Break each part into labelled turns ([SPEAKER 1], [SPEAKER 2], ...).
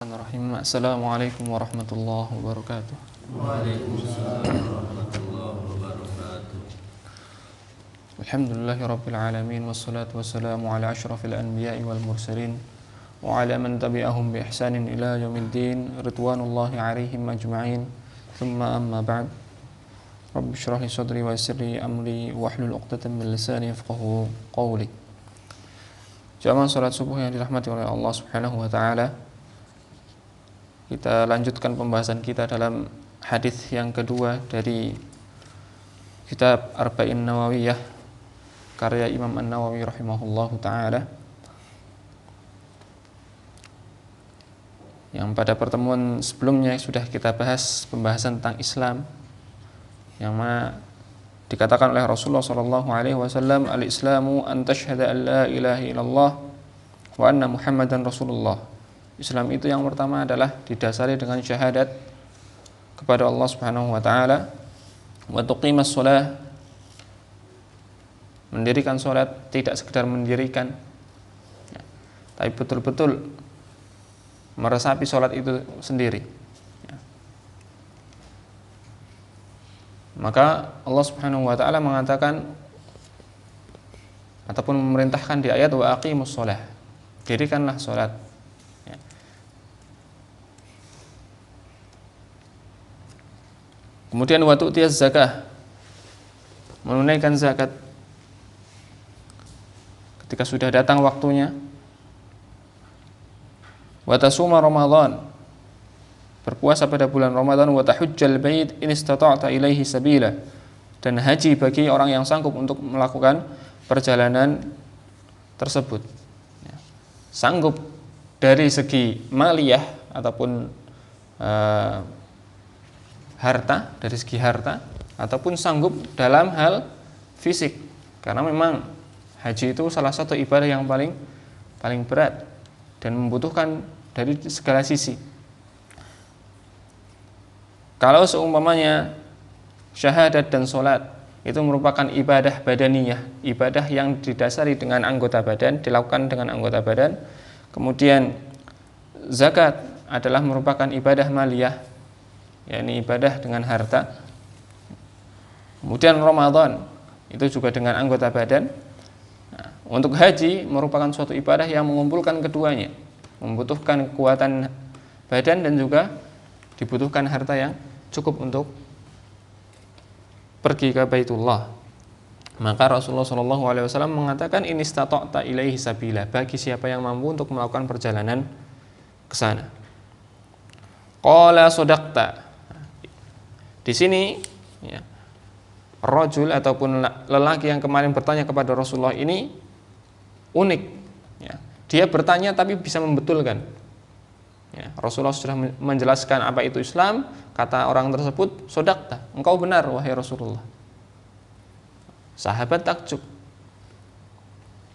[SPEAKER 1] Bismillahirrahmanirrahim. Assalamualaikum warahmatullahi wabarakatuh.
[SPEAKER 2] Waalaikumsalam warahmatullahi wabarakatuh.
[SPEAKER 1] Alhamdulillahirabbil alamin wassalatu wassalamu ala asyrafil anbiya'i wal mursalin wa ala man tabi'ahum bi ihsanin ila yaumiddin ridwanullahi alaihim ajma'in. Thumma amma ba'd. Rabbi shrah li sadri wa yassir li amri wahlul 'uqdatam min lisani yafqahu qawli. Jamaah salat subuh yang dirahmati oleh Allah Subhanahu wa taala. Kita lanjutkan pembahasan kita dalam hadis yang kedua dari kitab Arba'in Nawawiyah karya Imam An-Nawawi rahimahullahu taala, yang pada pertemuan sebelumnya sudah kita bahas pembahasan tentang Islam, yang mana dikatakan oleh Rasulullah sallallahu alaihi wasallam, al-Islamu an tashhada an la ilaha illallah wa anna Muhammadan Rasulullah. Islam itu yang pertama adalah didasari dengan syahadat kepada Allah Subhanahu wa taala, wa tuqimas shalah, mendirikan salat, tidak sekedar mendirikan ya, tapi betul-betul meresapi salat itu sendiri ya. Maka Allah Subhanahu wa taala mengatakan ataupun memerintahkan di ayat wa aqimus shalah, dirikanlah salat. Kemudian wa tu'tiyaz zakah, menunaikan zakat ketika sudah datang waktunya. Wa tasuma Ramadan, berpuasa pada bulan Ramadan. Wa tahujjal bait in istata'ta ilaihi sabila, dan haji bagi orang yang sanggup untuk melakukan perjalanan tersebut. Sanggup dari segi maliyah ataupun harta, dari segi harta, ataupun sanggup dalam hal fisik, karena memang haji itu salah satu ibadah yang paling berat dan membutuhkan dari segala sisi. Kalau seumpamanya syahadat dan sholat itu merupakan ibadah badaniyah, ibadah yang didasari dengan anggota badan, dilakukan dengan anggota badan. Kemudian zakat adalah merupakan ibadah maliyah, yakni ibadah dengan harta. Kemudian Ramadan itu juga dengan anggota badan. Nah, untuk haji merupakan suatu ibadah yang mengumpulkan keduanya, membutuhkan kekuatan badan dan juga dibutuhkan harta yang cukup untuk pergi ke Baitullah. Maka Rasulullah SAW mengatakan in istata'ta ilaihi sabila, bagi siapa yang mampu untuk melakukan perjalanan ke sana. Qala shadaqta. Di sini ya, rajul ataupun lelaki yang kemarin bertanya kepada Rasulullah ini unik ya. Dia bertanya tapi bisa membetulkan ya. Rasulullah sudah menjelaskan apa itu Islam, kata orang tersebut, shadaqta, engkau benar wahai Rasulullah. Sahabat takjub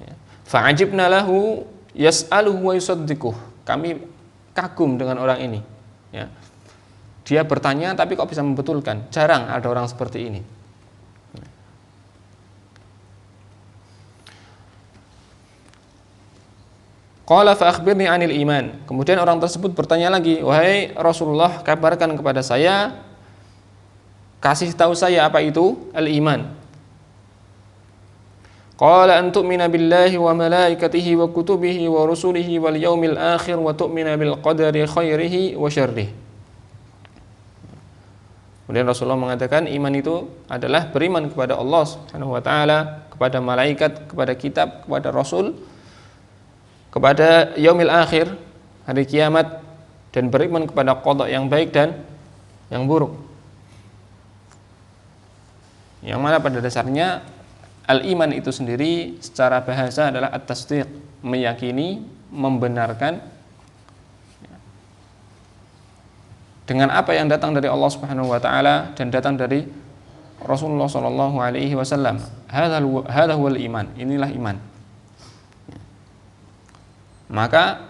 [SPEAKER 1] ya. Fa'ajibna lahu yas'aluhu wa yusaddiquh, kami kagum dengan orang ini ya. Dia bertanya tapi kok bisa membetulkan. Jarang ada orang seperti ini. Qala fa akhbirni 'anil iman. Kemudian orang tersebut bertanya lagi, wahai Rasulullah, kabarkan kepada saya, kasih tahu saya apa itu al-iman. Qala an tu'mina billahi wa malaikatihi wa kutubihi wa rusulihi wal yaumil akhir wa tu'mina bil qadari khairihi wa syarrihi. Kemudian Rasulullah mengatakan iman itu adalah beriman kepada Allah Subhanahu wa taala, kepada malaikat, kepada kitab, kepada rasul, kepada yaumil akhir, hari kiamat, dan beriman kepada qada yang baik dan yang buruk. Yang mana pada dasarnya al-iman itu sendiri secara bahasa adalah at-tasdiq, meyakini, membenarkan dengan apa yang datang dari Allah Subhanahu wa taala dan datang dari Rasulullah sallallahu alaihi wasallam. Hadza huwal iman. Inilah iman. Maka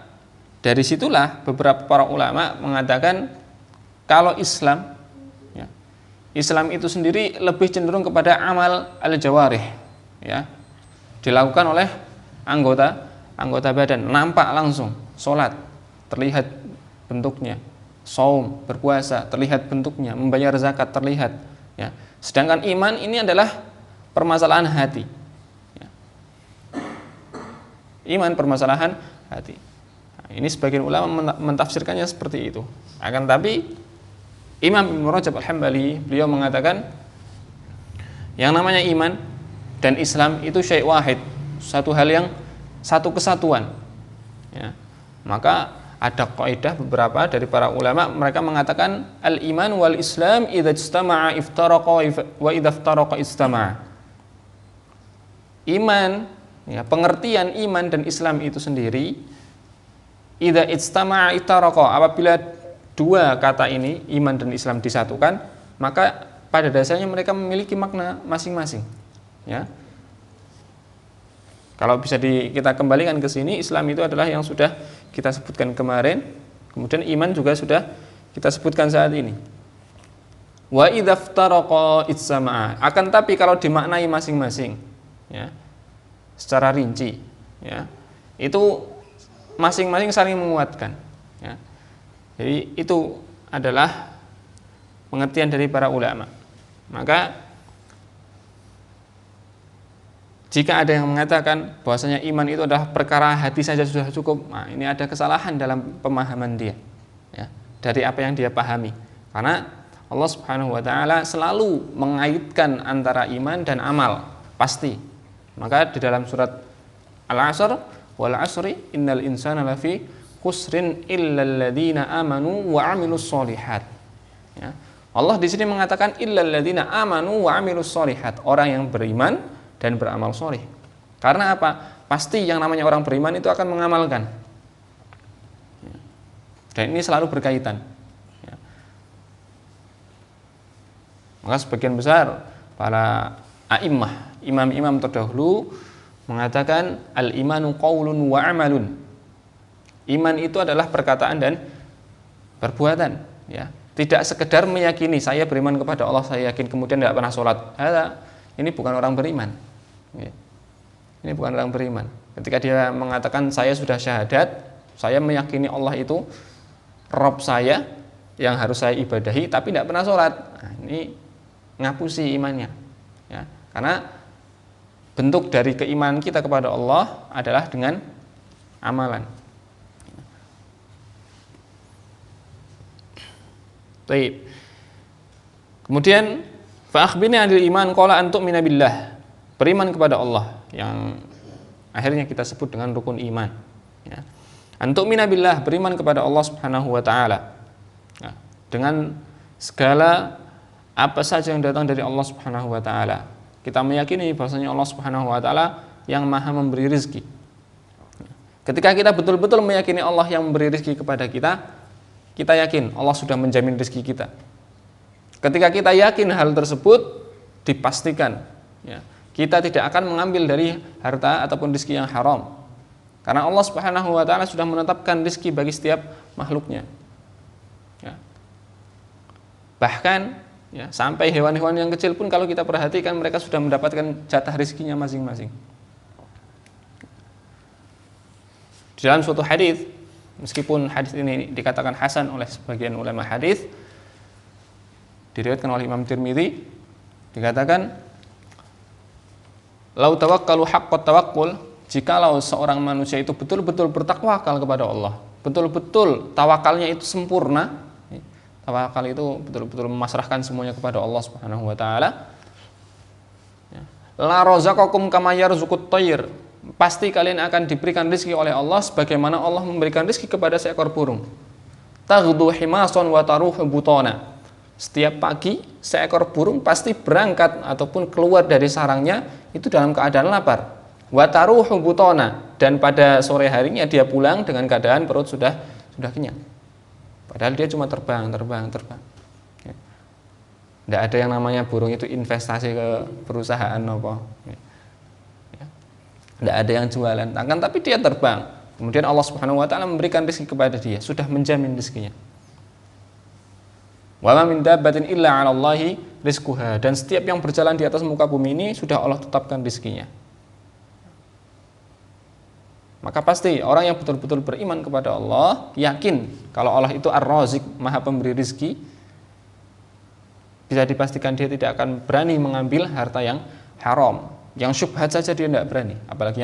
[SPEAKER 1] dari situlah beberapa para ulama mengatakan kalau Islam ya, Islam itu sendiri lebih cenderung kepada amal al-jawarih ya, dilakukan oleh anggota badan, nampak langsung, sholat terlihat bentuknya. Shaum, berpuasa, terlihat bentuknya. Membayar zakat, terlihat. Ya. Sedangkan iman ini adalah permasalahan hati. Ya. Iman permasalahan hati. Nah, ini sebagian ulama mentafsirkannya seperti itu. Akan tapi Imam Ibnu Rajab Al-Hambali beliau mengatakan yang namanya iman dan Islam itu syai' wahid, satu hal yang satu kesatuan. Ya. Maka ada kaidah beberapa dari para ulama, mereka mengatakan al-iman wal Islam idza ijtama'a iftaraqa wa idza iftaraqa ijtama'a. Iman, ya, pengertian iman dan Islam itu sendiri idza ijtama'a iftaraqa, apabila dua kata ini iman dan Islam disatukan, maka pada dasarnya mereka memiliki makna masing-masing. Ya. Kalau bisa kita kembalikan ke sini, Islam itu adalah yang sudah kita sebutkan kemarin, kemudian iman juga sudah kita sebutkan saat ini. Wa idza iftaraqa ijtama'a. Akan tapi kalau dimaknai masing-masing, ya, secara rinci, ya, itu masing-masing saling menguatkan. Ya. Jadi itu adalah pengertian dari para ulama. Maka jika ada yang mengatakan bahwasanya iman itu adalah perkara hati saja sudah cukup, nah ini ada kesalahan dalam pemahaman dia, ya, dari apa yang dia pahami. Karena Allah Subhanahu wa taala selalu mengaitkan antara iman dan amal, pasti. Maka di dalam surat Al-'Asr, wal 'asri innal insana lafi khusrin illal ladzina amanu wa 'amilus sholihat. Ya. Allah di sini mengatakan illal ladzina amanu wa 'amilus sholihat, orang yang beriman dan beramal sholih. Karena apa? Pasti yang namanya orang beriman itu akan mengamalkan. Ya. Dan ini selalu berkaitan. Ya. Maka sebagian besar para a'immah, imam-imam terdahulu mengatakan al-imanu qaulun wa amalun. Iman itu adalah perkataan dan perbuatan, ya. Tidak sekedar meyakini saya beriman kepada Allah, saya yakin kemudian tidak pernah sholat. Ini bukan orang beriman. Ya. Ini bukan orang beriman. Ketika dia mengatakan saya sudah syahadat, saya meyakini Allah itu Rabb saya yang harus saya ibadahi, tapi tidak pernah sholat. Nah, ini ngapusi imannya. Ya. Karena bentuk dari keimanan kita kepada Allah adalah dengan amalan. Baik. Kemudian fa akhbirni 'anil iman qala an tu'mina billah. Beriman kepada Allah yang akhirnya kita sebut dengan rukun iman. Ya. An tu'mina billah, beriman kepada Allah Subhanahu wa taala. Ya. Dengan segala apa saja yang datang dari Allah Subhanahu wa taala. Kita meyakini bahwasanya Allah Subhanahu wa taala yang Maha memberi rezeki. Ketika kita betul-betul meyakini Allah yang memberi rezeki kepada kita, kita yakin Allah sudah menjamin rezeki kita. Ketika kita yakin hal tersebut, dipastikan, ya, kita tidak akan mengambil dari harta ataupun rezeki yang haram. Karena Allah Subhanahu wa taala sudah menetapkan rezeki bagi setiap makhluknya. Ya. Bahkan, ya, sampai hewan-hewan yang kecil pun kalau kita perhatikan mereka sudah mendapatkan jatah rezekinya masing-masing. Di dalam suatu hadis, meskipun hadis ini dikatakan hasan oleh sebagian ulama hadis, diriwayatkan oleh Imam Tirmidzi, dikatakan lau tawakkalu haqqat tawakkul, jikalau seorang manusia itu betul-betul bertakwakal kepada Allah, betul-betul tawakalnya itu sempurna, tawakal itu betul-betul memasrahkan semuanya kepada Allah Subhanahu wa taala, la razaqakum kama yarzuqut thayr, pasti kalian akan diberikan rezeki oleh Allah sebagaimana Allah memberikan rezeki kepada seekor burung. Taghdu himason wa taruhu butona. Setiap pagi seekor burung pasti berangkat ataupun keluar dari sarangnya itu dalam keadaan lapar. Wa taruhu butona, dan pada sore harinya dia pulang dengan keadaan perut sudah kenyang. Padahal dia cuma terbang. Ya. Tidak ada yang namanya burung itu investasi ke perusahaan apa. Ya. Tidak ada yang jualan, tapi dia terbang. Kemudian Allah Subhanahu wa taala memberikan rezeki kepada dia, sudah menjamin rezekinya. Wa ma min dabbatin illa 'ala Allahi rizquha, dan setiap yang berjalan di atas muka bumi ini sudah Allah tetapkan rezekinya. Maka pasti orang yang betul-betul beriman kepada Allah, yakin kalau Allah itu Ar-Razik, Maha Pemberi rizki, bisa dipastikan dia tidak akan berani mengambil harta yang haram. Yang syubhat saja dia tidak berani, apalagi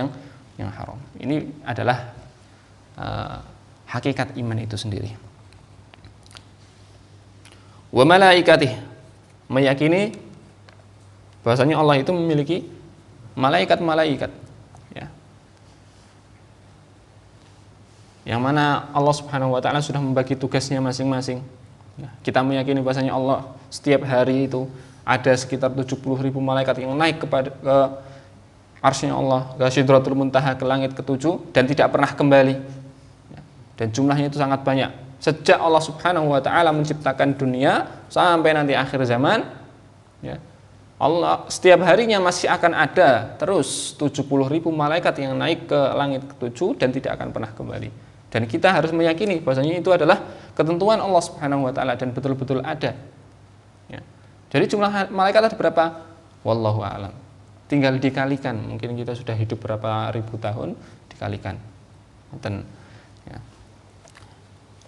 [SPEAKER 1] yang haram. Ini adalah hakikat iman itu sendiri. Wa malaikatih, meyakini bahwasanya Allah itu memiliki malaikat-malaikat, ya. Yang mana Allah Subhanahu wa taala sudah membagi tugasnya masing-masing. Ya, kita meyakini bahwasanya Allah setiap hari itu ada sekitar 70.000 malaikat yang naik ke arsy-Nya Allah, ke Sidratul Muntaha, ke langit ke-7 dan tidak pernah kembali. Ya, dan jumlahnya itu sangat banyak. Sejak Allah Subhanahu wa taala menciptakan dunia sampai nanti akhir zaman, ya, Allah setiap harinya masih akan ada terus 70.000 malaikat yang naik ke langit ke-7 dan tidak akan pernah kembali. Dan kita harus meyakini bahwasanya itu adalah ketentuan Allah Subhanahu wa taala dan betul-betul ada. Ya. Jadi jumlah malaikat ada berapa? Wallahu a'lam. Tinggal dikalikan. Mungkin kita sudah hidup berapa ribu tahun, dikalikan. Ya.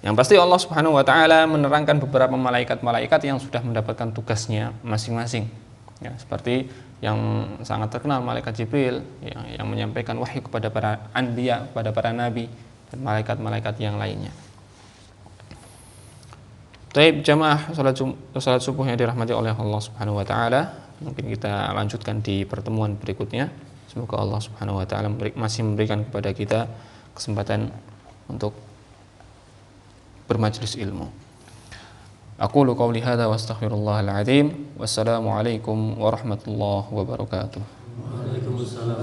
[SPEAKER 1] Yang pasti Allah Subhanahu wa taala menerangkan beberapa malaikat-malaikat yang sudah mendapatkan tugasnya masing-masing. Ya, seperti yang sangat terkenal malaikat Jibril yang menyampaikan wahyu kepada para anbiya, kepada para nabi dan malaikat-malaikat yang lainnya. Baik, jamaah salat subuh yang dirahmati oleh Allah Subhanahu wa taala, mungkin kita lanjutkan di pertemuan berikutnya. Semoga Allah Subhanahu wa taala masih memberikan kepada kita kesempatan untuk bermajlis ilmu. Aqulu qawli hadza wa astaghfirullahal azim. Wassalamu alaikum warahmatullahi wabarakatuh.
[SPEAKER 2] Waalaikumsalam.